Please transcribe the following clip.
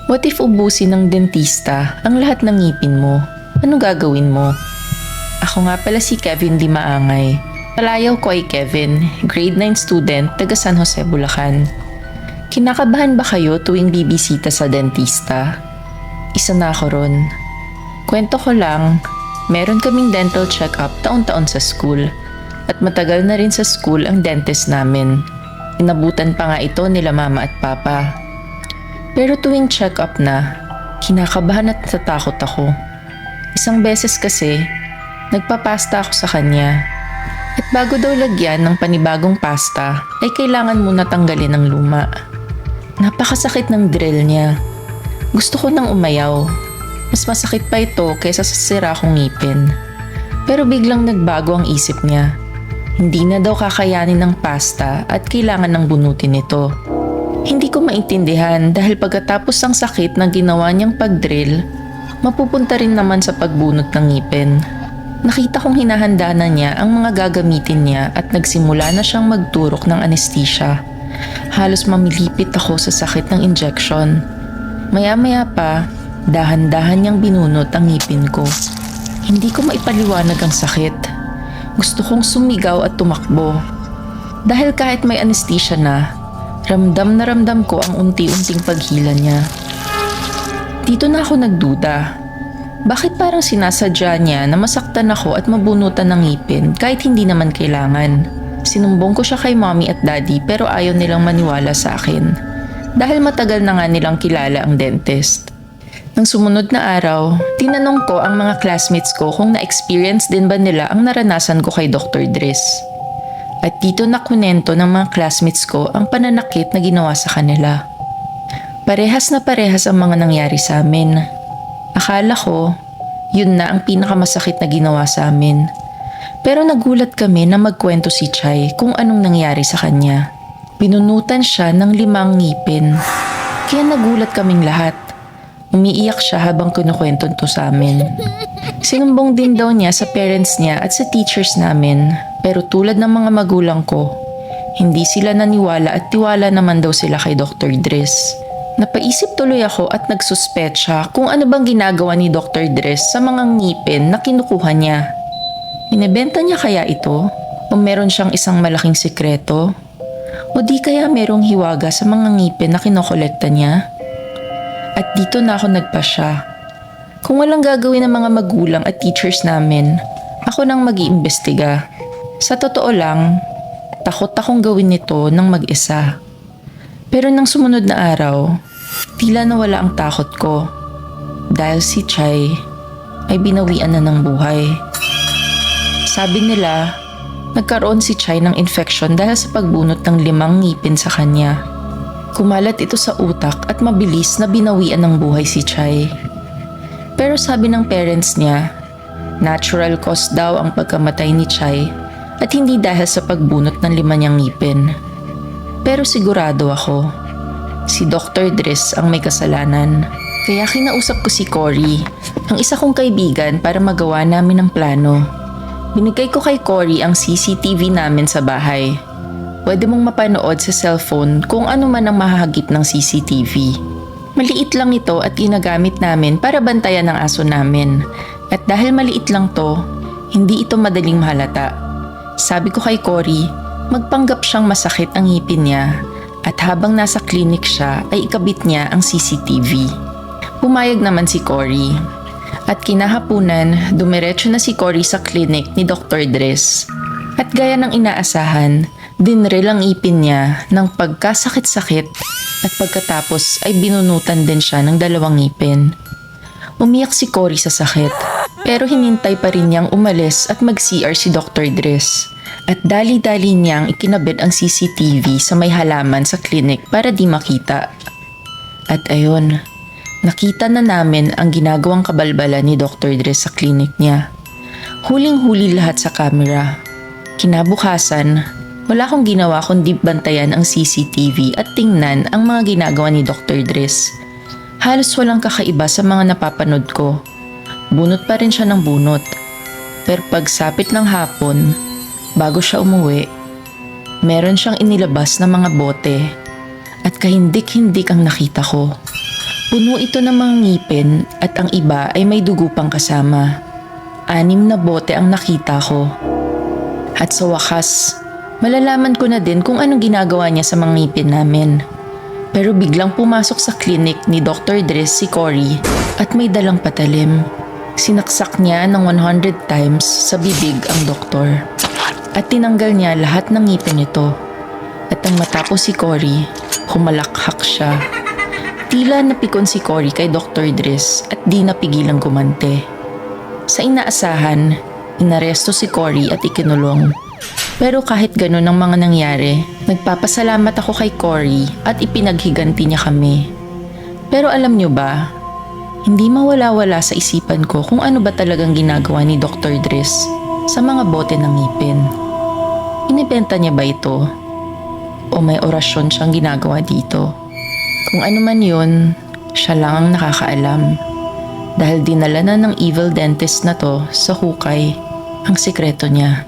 What if ubusin ng dentista ang lahat ng ngipin mo? Anong gagawin mo? Ako nga pala si Kevin Di Maangay. Palayaw ko ay Kevin, grade 9 student, taga San Jose, Bulacan. Kinakabahan ba kayo tuwing bibisita sa dentista? Isa na ako ron. Kwento ko lang, meron kaming dental check-up taon-taon sa school. At matagal na rin sa school ang dentist namin. Inabutan pa nga ito nila mama at papa. Pero tuwing check-up na, kinakabahan at natatakot ako. Isang beses kasi, nagpapasta ako sa kanya. At bago daw lagyan ng panibagong pasta, ay kailangan muna tanggalin ang luma. Napakasakit ng drill niya. Gusto ko nang umayaw. Mas masakit pa ito kaysa sa sira kong ngipin. Pero biglang nagbago ang isip niya. Hindi na daw kakayanin ng pasta at kailangan ng bunutin ito. Hindi ko maintindihan dahil pagkatapos ng sakit na ginawa niyang pag-drill, mapupunta rin naman sa pagbunot ng ngipin. Nakita kong hinahanda na niya ang mga gagamitin niya at nagsimula na siyang magturok ng anesthesia. Halos mamilipit ako sa sakit ng injection. Maya-maya pa, dahan-dahan niyang binunot ang ngipin ko. Hindi ko maipaliwanag ang sakit. Gusto kong sumigaw at tumakbo. Dahil kahit may anesthesia na, ramdam na ramdam ko ang unti-unting paghila niya. Dito na ako nagduda. Bakit parang sinasadya niya na masaktan ako at mabunutan ng ngipin kahit hindi naman kailangan? Sinumbong ko siya kay mommy at daddy pero ayaw nilang maniwala sa akin. Dahil matagal na nga nilang kilala ang dentist. Nang sumunod na araw, tinanong ko ang mga classmates ko kung na-experience din ba nila ang naranasan ko kay Dr. Dres. At dito nakunento ng mga classmates ko ang pananakit na ginawa sa kanila. Parehas na parehas ang mga nangyari sa amin. Akala ko, yun na ang pinakamasakit na ginawa sa amin. Pero nagulat kami na magkwento si Chay kung anong nangyari sa kanya. Binunutan siya ng 5 ngipin. Kaya nagulat kaming lahat. Umiiyak siya habang kinukwento to sa amin. Sinumbong din daw niya sa parents niya at sa teachers namin. Pero tulad ng mga magulang ko, hindi sila naniwala at tiwala naman daw sila kay Dr. Dres. Napaisip tuloy ako at nagsuspetsya kung ano bang ginagawa ni Dr. Dres sa mga ngipin na kinukuha niya. Binebenta niya kaya ito? O meron siyang isang malaking sikreto? O di kaya merong hiwaga sa mga ngipin na kinokolekta niya? At dito na ako nagpasya. Kung walang gagawin ng mga magulang at teachers namin, ako nang mag-iimbestiga. Sa totoo lang, takot akong gawin nito ng mag-isa. Pero nang sumunod na araw, tila nawala ang takot ko. Dahil si Chay ay binawian na ng buhay. Sabi nila, nagkaroon si Chay ng infection dahil sa pagbunot ng 5 ngipin sa kanya. Kumalat ito sa utak at mabilis na binawian ng buhay si Chay. Pero sabi ng parents niya, natural cause daw ang pagkamatay ni Chay at hindi dahil sa pagbunot ng 5 niyang ngipin. Pero sigurado ako, si Dr. Dres ang may kasalanan. Kaya kinausap ko si Cory, ang isa kong kaibigan para magawa namin ang plano. Binigay ko kay Cory ang CCTV namin sa bahay. Pwede mong mapanood sa cellphone kung ano man ang mahahagip ng CCTV. Maliit lang ito at ginagamit namin para bantayan ang aso namin. At dahil maliit lang to, hindi ito madaling mahalata. Sabi ko kay Cory, magpanggap siyang masakit ang ngipin niya at habang nasa clinic siya ay ikabit niya ang CCTV. Pumayag naman si Cory. At kinahapunan, dumiretso na si Cory sa clinic ni Dr. Dres. At gaya ng inaasahan, dinrel ang ipin niya ng pagkasakit-sakit at pagkatapos ay binunutan din siya ng 2 ngipin. Umiyak si Cory sa sakit pero hinintay pa rin niyang umalis at mag-CR si Dr. Dres. At dali-dali niyang ikinabit ang CCTV sa may halaman sa clinic para di makita. At ayun, nakita na namin ang ginagawang kabalbala ni Dr. Dres sa clinic niya. Huling-huli lahat sa camera. Kinabukasan, wala akong ginawa kundi bantayan ang CCTV at tingnan ang mga ginagawa ni Dr. Dres. Halos walang kakaiba sa mga napapanood ko. Bunot pa rin siya ng bunot. Pero pagsapit ng hapon, bago siya umuwi, meron siyang inilabas na mga bote at kahindik-hindik ang nakita ko. Puno ito ng mga ngipin at ang iba ay may dugo pang kasama. 6 na bote ang nakita ko. At sa wakas, malalaman ko na din kung anong ginagawa niya sa mga ngipin namin. Pero biglang pumasok sa clinic ni Dr. Dres si Cory at may dalang patalim. Sinaksak niya ng 100 times sa bibig ang doktor. At tinanggal niya lahat ng ngipin nito. At nang matapos si Cory, humalakhak siya. Tila napikon si Cory kay Dr. Dres at di napigilang gumante. Sa inaasahan, inaresto si Cory at ikinulong. Pero kahit ganun ang mga nangyari, nagpapasalamat ako kay Cory at ipinaghiganti niya kami. Pero alam niyo ba, hindi mawala-wala sa isipan ko kung ano ba talagang ginagawa ni Dr. Dres sa mga bote ng ngipin. Inibenta niya ba ito? O may orasyon siyang ginagawa dito? Kung ano man yun, siya lang ang nakakaalam. Dahil dinala na ng evil dentist na to sa hukay ang sikreto niya.